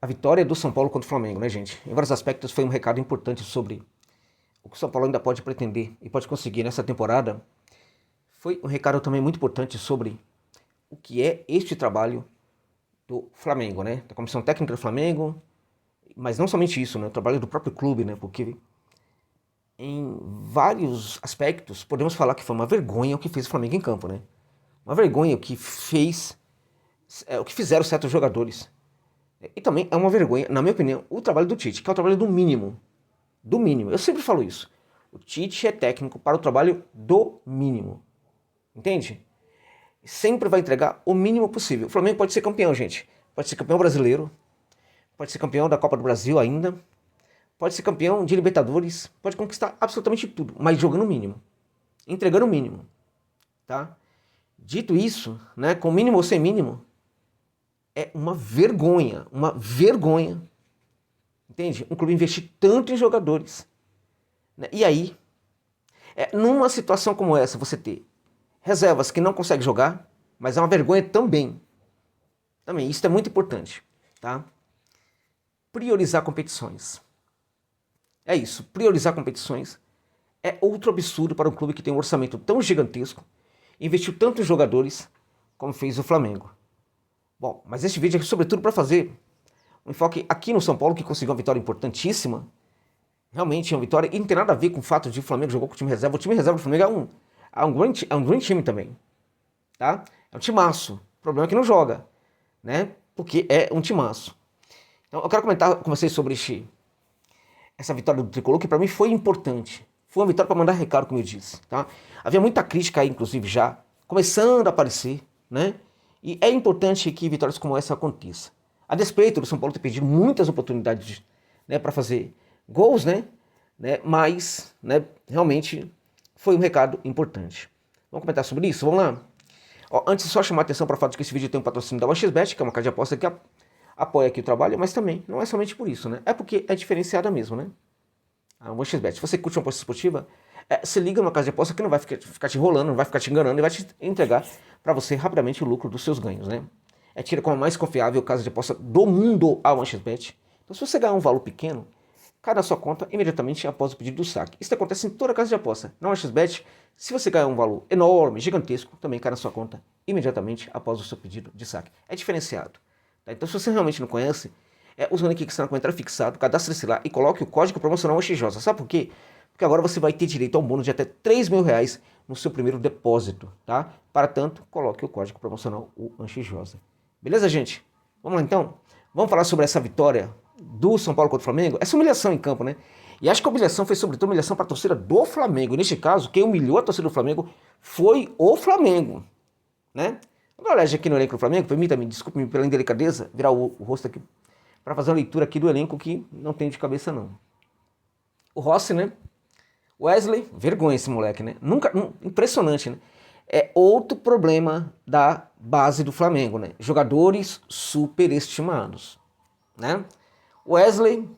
A vitória do São Paulo contra o Flamengo, né, gente? Em vários aspectos foi um recado importante sobre o que o São Paulo ainda pode pretender e pode conseguir nessa temporada. Foi um recado também muito importante sobre o que é este trabalho do Flamengo, né? Da comissão técnica do Flamengo, mas não somente isso, né? O trabalho do próprio clube, né? Porque em vários aspectos podemos falar que foi uma vergonha o que fez o Flamengo em campo, né? Uma vergonha o que o que fizeram certos jogadores. E também é uma vergonha, na minha opinião, o trabalho do Tite, que é o trabalho do mínimo. Do mínimo. Eu sempre falo isso. O Tite é técnico para o trabalho do mínimo. Entende? Sempre vai entregar o mínimo possível. O Flamengo pode ser campeão, gente. Pode ser campeão brasileiro. Pode ser campeão da Copa do Brasil ainda. Pode ser campeão de Libertadores. Pode conquistar absolutamente tudo. Mas jogando o mínimo. Entregando o mínimo. Tá? Dito isso, né, com mínimo ou sem mínimo, é uma vergonha. Uma vergonha. Entende? Um clube investir tanto em jogadores. Né? E aí, numa situação como essa, você ter reservas que não conseguem jogar, mas é uma vergonha também. Também, isso é muito importante. Tá? Priorizar competições. É isso, priorizar competições é outro absurdo para um clube que tem um orçamento tão gigantesco, investiu tanto em jogadores como fez o Flamengo. Bom, mas este vídeo é sobretudo para fazer um enfoque aqui no São Paulo, que conseguiu uma vitória importantíssima. Realmente é uma vitória, e não tem nada a ver com o fato de o Flamengo jogou com o time reserva. O time reserva do Flamengo é um grande time também. Tá? É um timaço. O problema é que não joga, né? Porque é um timaço. Então eu quero comentar com vocês sobre essa vitória do Tricolor, que para mim foi importante. Foi uma vitória para mandar recado, como eu disse. Tá? Havia muita crítica aí, inclusive, já começando a aparecer, né? E é importante que vitórias como essa aconteçam. A despeito do São Paulo ter perdido muitas oportunidades, né, para fazer gols, né? Mas, né, realmente foi um recado importante. Vamos comentar sobre isso? Vamos lá? Ó, antes, só chamar a atenção para o fato de que esse vídeo tem um patrocínio da OneXBet, que é uma casa de aposta que apoia aqui o trabalho, mas também não é somente por isso, né? É porque é diferenciada mesmo, né? A OneXBet. Se você curte uma aposta esportiva, se liga numa casa de aposta que não vai ficar te enrolando, não vai ficar te enganando e vai te entregar para você rapidamente o lucro dos seus ganhos, né? É tida como a mais confiável casa de aposta do mundo a OneXBet. Então, se você ganhar um valor pequeno, cai na sua conta imediatamente após o pedido do saque. Isso acontece em toda casa de aposta. Na OneXBet, se você ganhar um valor enorme, gigantesco, também cai na sua conta imediatamente após o seu pedido de saque. É diferenciado. Tá? Então, se você realmente não conhece, usa o link que está no comentário fixado, cadastre-se lá e coloque o código promocional XJ. Sabe por quê? Porque agora você vai ter direito a um bônus de até R$ 3.000 no seu primeiro depósito, tá? Para tanto, coloque o código promocional XJ. Beleza, gente? Vamos lá então? Vamos falar sobre essa vitória do São Paulo contra o Flamengo? Essa humilhação em campo, né? E acho que a humilhação foi sobretudo humilhação para a torcida do Flamengo. Neste caso, quem humilhou a torcida do Flamengo foi o Flamengo, né? Vamos olhar aqui no elenco do Flamengo, permita-me, desculpe-me pela indelicadeza, virar o rosto aqui para fazer uma leitura aqui do elenco que não tem de cabeça não. O Rossi, né? Wesley, vergonha esse moleque, né? Impressionante, né? É outro problema da base do Flamengo, né? Jogadores superestimados, né? Wesley,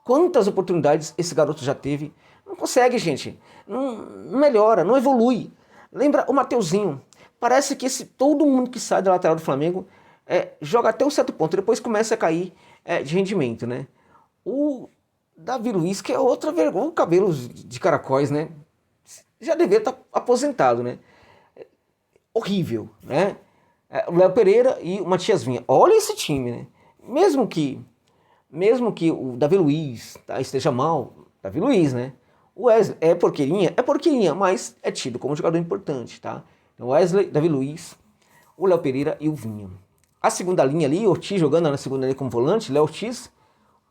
quantas oportunidades esse garoto já teve? Não consegue, gente. Não melhora, não evolui. Lembra o Mateuzinho? Parece que todo mundo que sai da lateral do Flamengo joga até um certo ponto, depois começa a cair de rendimento, né? O Davi Luiz, que é outra vergonha, o cabelo de caracóis, né? Já deveria estar aposentado, né? Horrível, né? O Léo Pereira e o Matias Vinha. Olha esse time, né? Mesmo que o Davi Luiz esteja mal, Davi Luiz, né? O Wesley é porqueirinha, mas é tido como jogador importante, tá? Então Wesley, Davi Luiz, o Léo Pereira e o Vinha. A segunda linha ali, Ortiz jogando na segunda linha como volante, Léo Ortiz.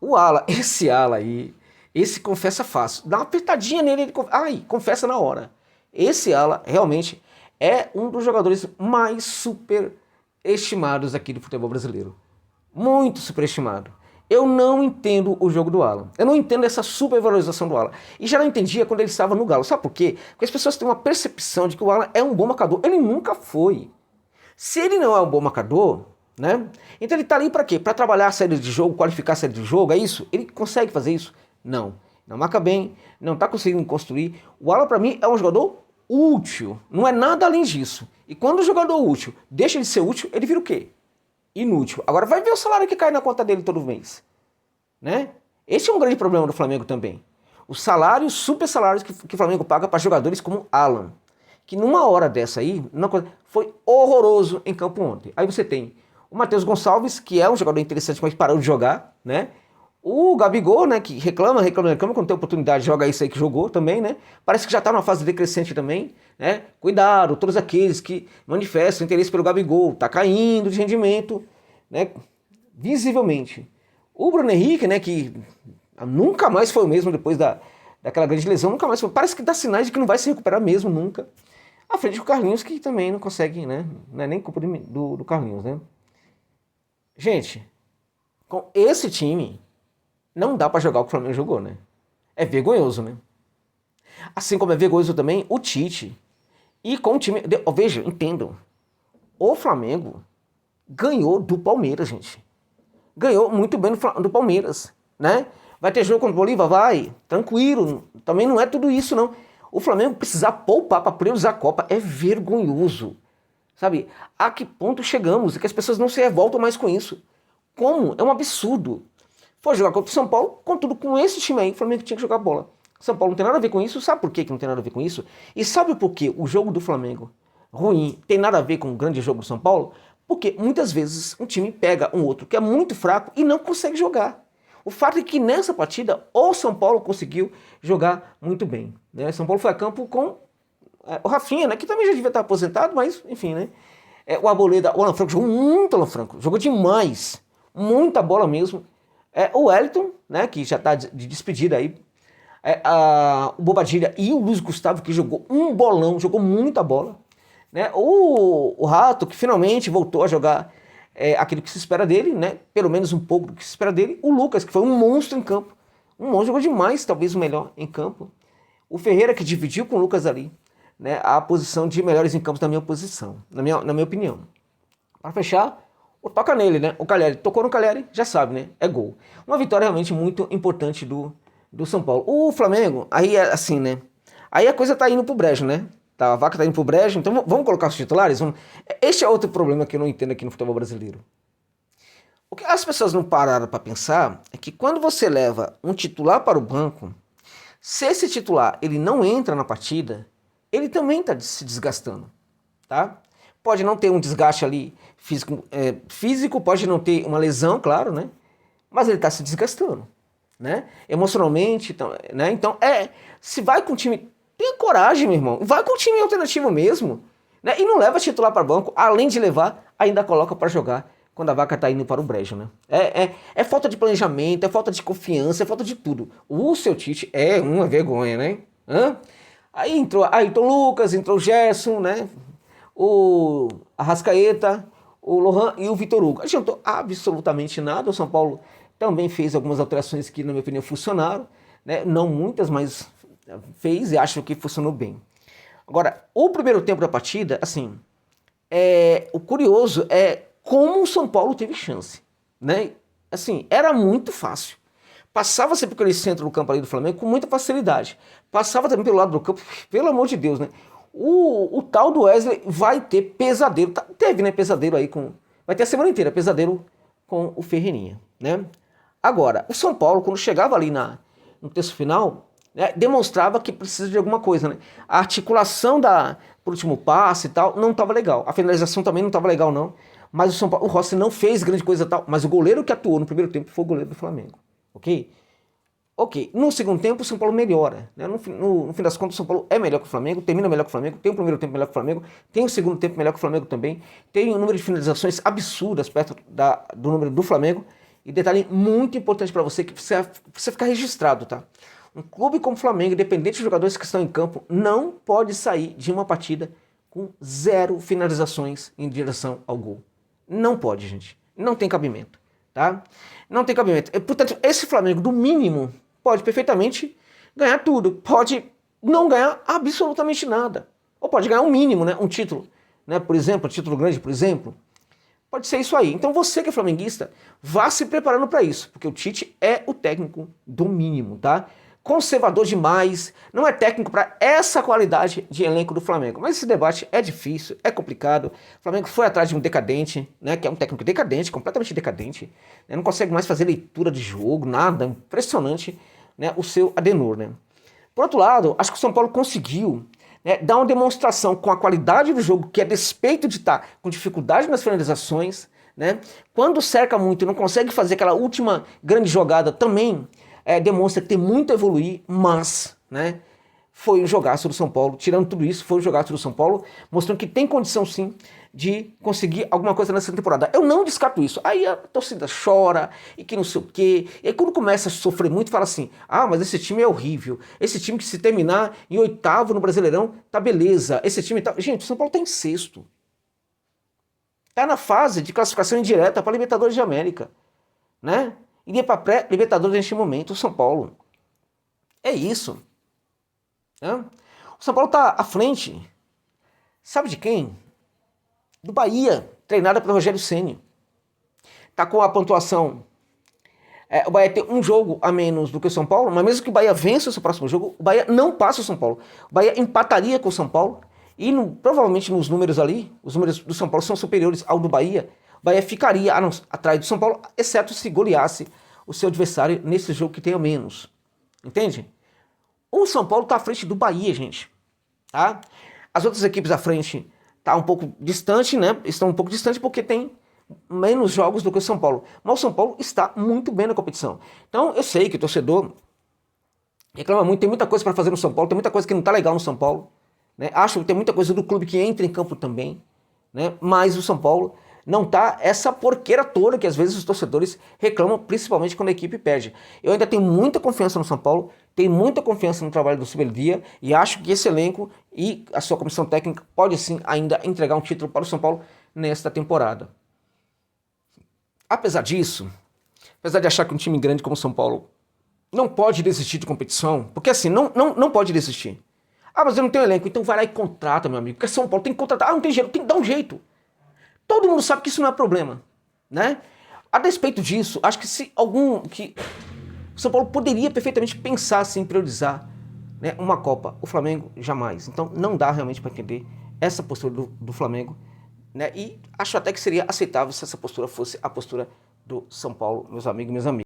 O ala, esse ala aí, esse confessa fácil. Dá uma apertadinha nele, ele confessa na hora. Esse ala realmente é um dos jogadores mais superestimados aqui do futebol brasileiro. Muito superestimado. Eu não entendo o jogo do Alan. Eu não entendo essa supervalorização do Alan. E já não entendia quando ele estava no Galo. Sabe por quê? Porque as pessoas têm uma percepção de que o Alan é um bom marcador. Ele nunca foi. Se ele não é um bom marcador, né? Então ele está ali para quê? Para trabalhar a série de jogo, qualificar a série de jogo, é isso? Ele consegue fazer isso? Não. Não marca bem, não está conseguindo construir. O Alan, para mim, é um jogador útil. Não é nada além disso. E quando o jogador útil deixa de ser útil, ele vira o quê? inútil. Agora vai ver o salário que cai na conta dele todo mês, né? Esse é um grande problema do Flamengo também. Os salários, super salários que o Flamengo paga para jogadores como Alan, que numa hora dessa aí, foi horroroso em campo ontem. Aí você tem o Matheus Gonçalves, que é um jogador interessante, mas parou de jogar, né? O Gabigol, né, que reclama, quando tem oportunidade, joga isso aí que jogou também, né? Parece que já tá numa fase decrescente também, né? Cuidado, todos aqueles que manifestam interesse pelo Gabigol, tá caindo de rendimento, né? Visivelmente. O Bruno Henrique, né, que nunca mais foi o mesmo depois daquela grande lesão, nunca mais foi. Parece que dá sinais de que não vai se recuperar mesmo, nunca. À frente do Carlinhos, que também não consegue, né? Não é nem culpa do Carlinhos, né? Gente, com esse time, não dá pra jogar o que o Flamengo jogou, né? É vergonhoso, né? Assim como é vergonhoso também o Tite. E com o time... Veja, entendam. O Flamengo ganhou do Palmeiras, gente. Ganhou muito bem do Palmeiras, né? Vai ter jogo contra o Bolívar? Vai. Tranquilo. Também não é tudo isso, não. O Flamengo precisar poupar para priorizar a Copa é vergonhoso. Sabe? A que ponto chegamos? E que as pessoas não se revoltam mais com isso. Como? É um absurdo. Foi jogar contra o São Paulo, contudo, com esse time aí, o Flamengo tinha que jogar bola. São Paulo não tem nada a ver com isso. Sabe por que não tem nada a ver com isso? E sabe por que o jogo do Flamengo ruim tem nada a ver com o grande jogo do São Paulo? Porque muitas vezes um time pega um outro que é muito fraco e não consegue jogar. O fato é que nessa partida o São Paulo conseguiu jogar muito bem, né? São Paulo foi a campo com o Rafinha, né, que também já devia estar aposentado, mas enfim, né? O Arboleda, o Alan Franco jogou muito, Alan Franco, jogou demais, muita bola mesmo. O Wellington, né, que já está de despedida aí. O Bobadilha e o Luiz Gustavo, que jogou um bolão, jogou muita bola. Né? O Rato, que finalmente voltou a jogar aquilo que se espera dele, né? Pelo menos um pouco do que se espera dele. O Lucas, que foi um monstro em campo. Um monstro, jogou demais, talvez o melhor em campo. O Ferreira, que dividiu com o Lucas ali, né, a posição de melhores em campo na minha posição, na minha opinião. Para fechar, toca nele, né? O Caleri, tocou no Caleri, já sabe, né? É gol. Uma vitória realmente muito importante do São Paulo. O Flamengo, aí é assim, né? Aí a coisa tá indo pro brejo, né? A vaca tá indo pro brejo, então vamos colocar os titulares? Este é outro problema que eu não entendo aqui no futebol brasileiro. O que as pessoas não pararam para pensar é que quando você leva um titular para o banco, se esse titular ele não entra na partida, ele também está se desgastando, tá? Pode não ter um desgaste ali físico, pode não ter uma lesão, claro, né? Mas ele está se desgastando, né? Emocionalmente, né? Então, se vai com o time, tenha coragem, meu irmão. Vai com o time alternativo mesmo, né? E não leva titular para banco, além de levar, ainda coloca para jogar quando a vaca tá indo para o brejo, né? É falta de planejamento, é falta de confiança, é falta de tudo. O seu Tite é uma vergonha, né? Aí entrou Lucas, entrou o Gerson, né? O Arrascaeta, o Lohan e o Vitor Hugo. Adiantou absolutamente nada. O São Paulo também fez algumas alterações que, na minha opinião, funcionaram, né? Não muitas, mas fez e acho que funcionou bem. Agora, o primeiro tempo da partida, assim, o curioso é como o São Paulo teve chance, né? Assim, era muito fácil. Passava sempre pelo centro do campo ali do Flamengo com muita facilidade. Passava também pelo lado do campo, pelo amor de Deus, né? O tal do Wesley vai ter pesadelo. Teve, né? Pesadelo aí com... Vai ter a semana inteira pesadelo com o Ferreirinha, né? Agora, o São Paulo, quando chegava ali no terço final, né, demonstrava que precisa de alguma coisa, né? A articulação pro último passe e tal não estava legal. A finalização também não estava legal, não. Mas o São Paulo, o Rossi não fez grande coisa tal. Mas o goleiro que atuou no primeiro tempo foi o goleiro do Flamengo. Ok? No segundo tempo o São Paulo melhora, né? No fim das contas o São Paulo é melhor que o Flamengo, termina melhor que o Flamengo, tem o primeiro tempo melhor que o Flamengo, tem o segundo tempo melhor que o Flamengo também, tem um número de finalizações absurdas perto do número do Flamengo. E detalhe muito importante para você, que precisa ficar registrado, tá? Um clube como o Flamengo, independente dos jogadores que estão em campo, não pode sair de uma partida com 0 finalizações em direção ao gol. Não pode, gente. Não tem cabimento, tá? Não tem cabimento. Portanto, esse Flamengo, do mínimo, pode perfeitamente ganhar tudo. Pode não ganhar absolutamente nada. Ou pode ganhar um mínimo, né? Um título, né? Por exemplo, título grande, por exemplo. Pode ser isso aí. Então você que é flamenguista, vá se preparando para isso. Porque o Tite é o técnico do mínimo, tá? conservador demais, não é técnico para essa qualidade de elenco do Flamengo. Mas esse debate é difícil, é complicado. O Flamengo foi atrás de um decadente, né, que é um técnico decadente, completamente decadente, né, não consegue mais fazer leitura de jogo, nada, impressionante, né, o seu Adenor, né. Por outro lado, acho que o São Paulo conseguiu, né, dar uma demonstração com a qualidade do jogo, que a despeito de estar com dificuldade nas finalizações, né, quando cerca muito e não consegue fazer aquela última grande jogada também, demonstra que tem muito a evoluir, mas, né, foi um jogaço do São Paulo. Tirando tudo isso, foi um jogaço do São Paulo, mostrando que tem condição sim de conseguir alguma coisa nessa temporada. Eu não descarto isso. Aí a torcida chora e que não sei o quê. E aí quando começa a sofrer muito, fala assim: ah, mas esse time é horrível. Esse time que se terminar em oitavo no Brasileirão, tá beleza. Esse time tá... Gente, o São Paulo tá em sexto. Tá na fase de classificação indireta para Libertadores de América, né? Iria para pré-Libertadores neste momento, o São Paulo. É isso. Né? O São Paulo está à frente, sabe de quem? Do Bahia, treinada pelo Rogério Ceni. Está com a pontuação. O Bahia tem um jogo a menos do que o São Paulo, mas mesmo que o Bahia vença o seu próximo jogo, o Bahia não passa o São Paulo. O Bahia empataria com o São Paulo e provavelmente nos números ali, os números do São Paulo são superiores ao do Bahia. O Bahia ficaria atrás do São Paulo, exceto se goleasse o seu adversário nesse jogo que tem a menos. Entende? O São Paulo está à frente do Bahia, gente. Tá? As outras equipes à frente tá um pouco distante, né? Estão um pouco distantes porque tem menos jogos do que o São Paulo. Mas o São Paulo está muito bem na competição. Então eu sei que o torcedor reclama muito, tem muita coisa para fazer no São Paulo, tem muita coisa que não tá legal no São Paulo. Né? Acho que tem muita coisa do clube que entra em campo também. Né? Mas o São Paulo não tá essa porqueira toda que às vezes os torcedores reclamam, principalmente quando a equipe perde. Eu ainda tenho muita confiança no São Paulo, tenho muita confiança no trabalho do Subeldia e acho que esse elenco e a sua comissão técnica pode sim ainda entregar um título para o São Paulo nesta temporada. Apesar disso, apesar de achar que um time grande como o São Paulo não pode desistir de competição, porque assim, não pode desistir. Ah, mas eu não tenho elenco, então vai lá e contrata, meu amigo, porque São Paulo tem que contratar. Ah, não tem dinheiro, tem que dar um jeito. Todo mundo sabe que isso não é problema, né? A despeito disso, acho que o São Paulo poderia perfeitamente pensar assim, priorizar, né, uma Copa. O Flamengo jamais. Então não dá realmente para entender essa postura do Flamengo, né? E acho até que seria aceitável se essa postura fosse a postura do São Paulo, meus amigos e minhas amigas.